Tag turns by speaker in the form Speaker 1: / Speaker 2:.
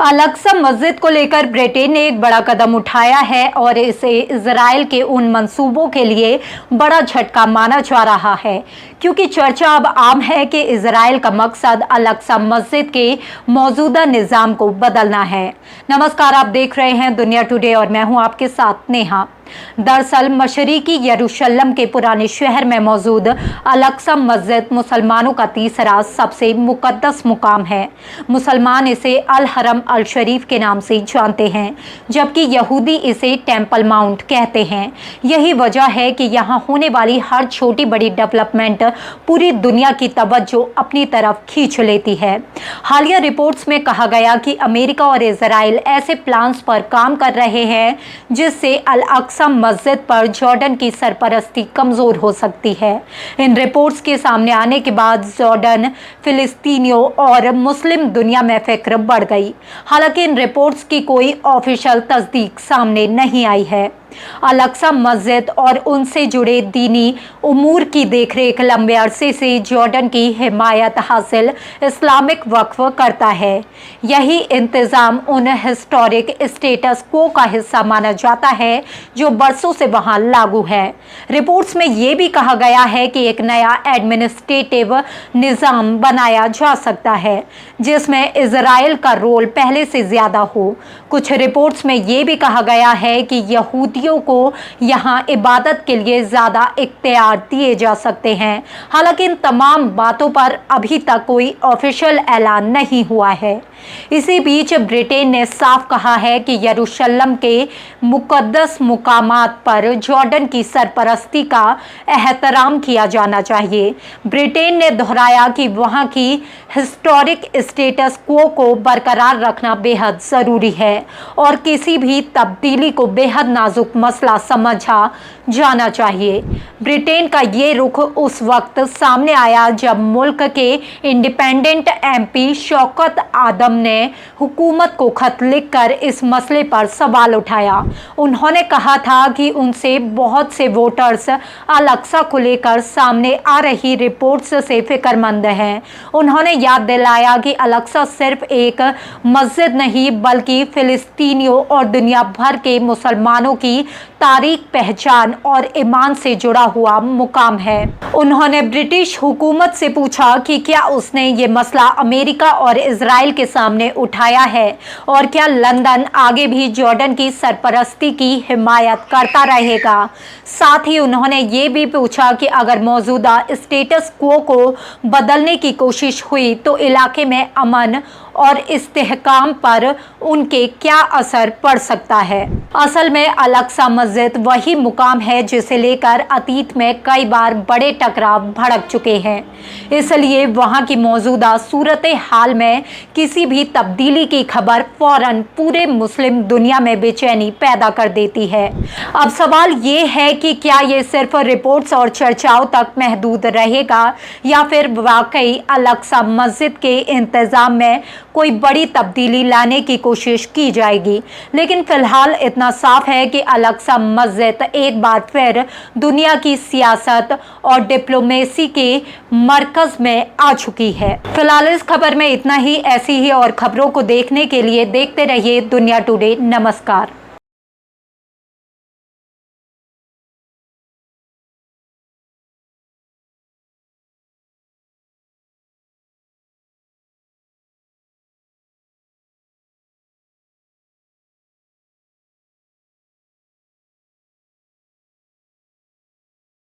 Speaker 1: Al-Aqsa मस्जिद को लेकर ब्रिटेन ने एक बड़ा कदम उठाया है और इसे इजराइल के उन मंसूबों के लिए बड़ा झटका माना जा रहा है, क्योंकि चर्चा अब आम है कि इजराइल का मकसद अल-अक्सा मस्जिद के मौजूदा निज़ाम को बदलना है। नमस्कार, आप देख रहे हैं दुनिया टुडे और मैं हूं आपके साथ नेहा। दरअसल मशरिकी यरूशलेम के पुराने शहर में मौजूद अल-अक्सा मस्जिद मुसलमानों का तीसरा सबसे मुकद्दस मुकाम है। मुसलमान इसे अल हरम अल शरीफ के नाम से जानते हैं, जबकि यहूदी इसे टेंपल माउंट कहते हैं। यही वजह है कि यहाँ होने वाली हर छोटी बड़ी डेवलपमेंट पूरी दुनिया की तवज्जो अपनी तरफ खींच लेती है। हालिया रिपोर्ट्स में कहा गया कि अमेरिका और इजराइल ऐसे प्लान्स पर काम कर रहे हैं जिससे अल-अक्सा मस्जिद पर जॉर्डन की सरपरस्ती कमजोर हो सकती है। इन रिपोर्ट्स के सामने आने के बाद जॉर्डन, फिलिस्तीनियों और मुस्लिम दुनिया में फिक्र बढ़ गई। हालांकि इन रिपोर्ट्स की कोई ऑफिशियल तस्दीक सामने नहीं आई है। अल-अक्सा मस्जिद और उनसे जुड़े दीनी उमूर की देखरेख लंबे अरसे से जॉर्डन की हिमायत हासिल इस्लामिक वक्फ करता है। यही इंतज़ाम उन हिस्टोरिक स्टेटस को का हिस्सा माना जाता है जो बरसों से वहां लागू है। रिपोर्ट्स में ये भी कहा गया है कि एक नया एडमिनिस्ट्रेटिव निज़ाम बनाया जा सकता है जिसमें इजराइल का रोल पहले से ज़्यादा हो। कुछ रिपोर्ट्स में ये भी कहा गया है कि यहूदियों को यहाँ इबादत के लिए ज़्यादा इख्तियार दिए जा सकते हैं। हालांकि इन तमाम बातों पर अभी तक कोई ऑफिशियल ऐलान नहीं हुआ है। इसी बीच ब्रिटेन ने साफ कहा है कि यरूशलेम के मुकद्दस मुकामात पर जॉर्डन की सरपरस्ती का एहतराम किया जाना चाहिए। ब्रिटेन ने दोहराया कि वहाँ की हिस्टोरिक स्टेटस को बरकरार रखना बेहद ज़रूरी है और किसी भी तब्दीली को बेहद नाजुक मसला समझा जाना चाहिए। ब्रिटेन का ये रुख उस वक्त सामने आया जब मुल्क के इंडिपेंडेंट एमपी शौकत आदम ने हुकूमत को खत लिखकर इस मसले पर सवाल उठाया। उन्होंने कहा था कि उनसे बहुत से वोटर्स अल-अक्सा को लेकर सामने आ रही रिपोर्ट्स से फिक्रमंद हैं। उन्होंने याद दिलाया कि अल-अक्सा सिर्फ एक मस्जिद नहीं बल्कि फिलिस्तीनियों और दुनिया भर के मुसलमानों की तारीख, पहचान और ईमान से जुड़ा हुआ मुकाम है। उन्होंने ब्रिटिश हुकूमत से पूछा कि क्या उसने ये मसला अमेरिका और इजराइल के सामने उठाया है और क्या लंदन आगे भी जॉर्डन की सरपरस्ती की हिमायत करता रहेगा। साथ ही उन्होंने ये भी पूछा कि अगर मौजूदा स्टेटस को बदलने की कोशिश हुई तो इलाके में अमन और इस्तेहकाम पर उनके क्या असर पड़ सकता है। असल में अल-अक्सा मस्जिद वही मुकाम है जिसे लेकर अतीत में कई बार बड़े टकराव भड़क चुके हैं। इसलिए वहां की मौजूदा सूरत हाल में किसी भी तब्दीली की खबर फौरन पूरे मुस्लिम दुनिया में बेचैनी पैदा कर देती है। अब सवाल ये है कि क्या ये सिर्फ रिपोर्ट्स और चर्चाओं तक महदूद रहेगा या फिर वाकई अल-अक्सा मस्जिद के इंतज़ाम में कोई बड़ी तब्दीली लाने की कोशिश की जाएगी। लेकिन फिलहाल इतना साफ है कि अल-अक्सा मस्जिद एक बार फिर दुनिया की सियासत और डिप्लोमेसी के मरकज में आ चुकी है। फिलहाल इस खबर में इतना ही। ऐसी ही और खबरों को देखने के लिए देखते रहिए दुनिया टुडे। नमस्कार।